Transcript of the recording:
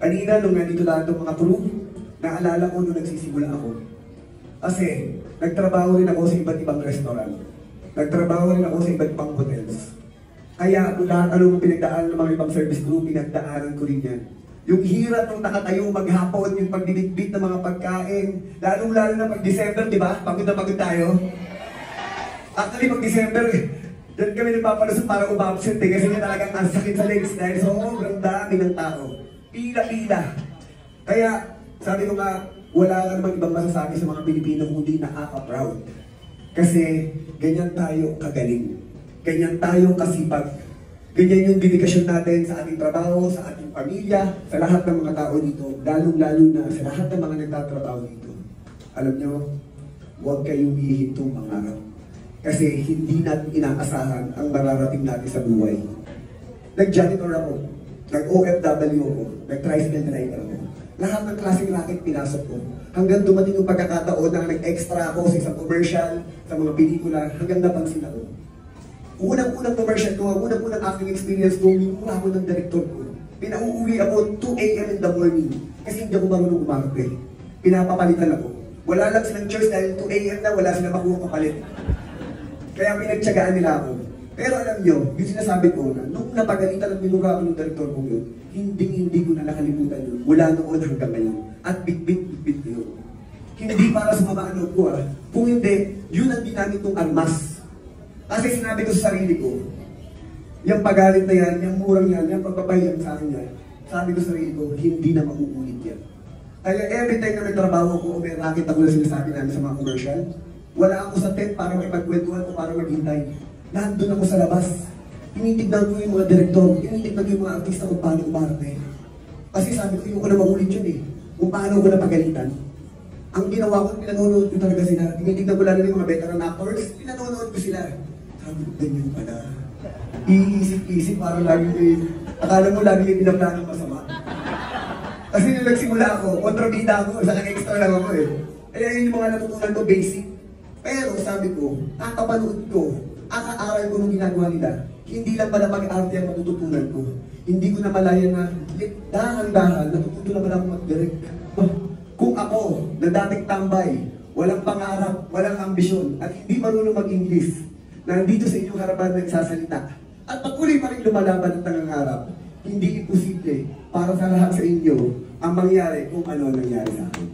Kanina, nung nandito lahat ng mga crew, naalala ko nung nagsisimula ako. Kasi, nagtrabaho rin ako sa iba't ibang restaurant. Nagtrabaho rin ako sa iba't ibang hotels. Kaya, kung lahat anong pinagdaanan ng mga ibang service crew, pinagdaanan ko rin yan. Yung hirap nung nakatayo maghapon, yung pagdibitbit ng mga pagkain, lalong-lalo na pag December, di ba? Pagod na pagod tayo. Actually, pag December, dyan kami nagpapalusot para umabsent kasi nga talagang ang sakit sa legs dahil sobrang dami ng tao. Pila-pila. Kaya, sabi ko nga, wala ka namang ibang masasabi sa mga Pilipino kundi nakaka-proud. Kasi, ganyan tayo kagaling. Ganyan tayo kasipag. Ganyan yung dedikasyon natin sa ating trabaho, sa ating pamilya, sa lahat ng mga tao dito, lalong-lalo na sa lahat ng mga nagtatrabaho dito. Alam nyo, huwag kayong hihintong mangarap. Kasi hindi natin inaasahan ang mararating natin sa buhay. Nag-janitor ako, nag-OFW ako, nag-tricycle driver ako. Lahat ng klaseng racket pinasok ko. Hanggang dumating yung pagkakataon na nag-extra ako sa isang commercial, sa mga pelikula, hanggang napansin ako. Unang-unang commercial ko, unang-unang acting experience ko, minura ako ng director ko. Pinauuwi ako 2 AM in the morning kasi hindi ako marunong umarte. Pinapapalitan ako. Wala lang silang choice dahil 2 AM na wala silang makuha kapalit. Kaya pinagtsagaan nila ako. Pero alam nyo, yung sinasabi ko na nung napagalitan at minura ako ng director ko yun, hindi ko na nakalimutan yun. Mula noon hanggang ngayon. At bit-bit yun. Hindi para sa mga ano ko Kung hindi, yun ang ginamit kong armas. Kasi sinabi ko sa sarili ko, yung pagalit na yan, yung murang yan, yung pagpapahiyan sa akin yan, sabi ko sa sarili ko, hindi na mauulit yan. Kaya every time na may trabaho ko o may racket ako na sinasabi namin sa mga commercial, wala ako sa tent para makipagkwentuhan o para maghintay. Nandun ako sa labas. Tinitignan ko yung mga direktor, tinitignan ko yung mga artista kung paano umarte. Kasi sabi ko, yung ko na maulit yun kung paano ko na pagalitan. Ang ginawa ko, pinanonood ko talaga sila. Tinitignan ko lalo yung mga veteran actors, pinanonood ko sila. Sabi ko, ganyan pala. Iisip-isip, parang lagi akala mo lagi yung pinaplanong masama. Kasi nung nagsimula ako, kontrabida ako, saka extra lang ako Kaya yun yung mga natutunan ko, basic. Pero sabi ko, kakapanood ko, aaral ko nung ginagawa nila, hindi lang pala mag-arte ang matututunan ko. Hindi ko na malaya na, dahan-dahan, natututo na pala ako mag-direct. Kung ako, na dating tambay, walang pangarap, walang ambisyon, at hindi marunong mag-English, nandito sa inyong harapan nagsasalita, at patuloy pa rin lumalaban at nangangarap, hindi imposible para sa lahat sa inyo ang mangyari kung ano nangyari sa akin.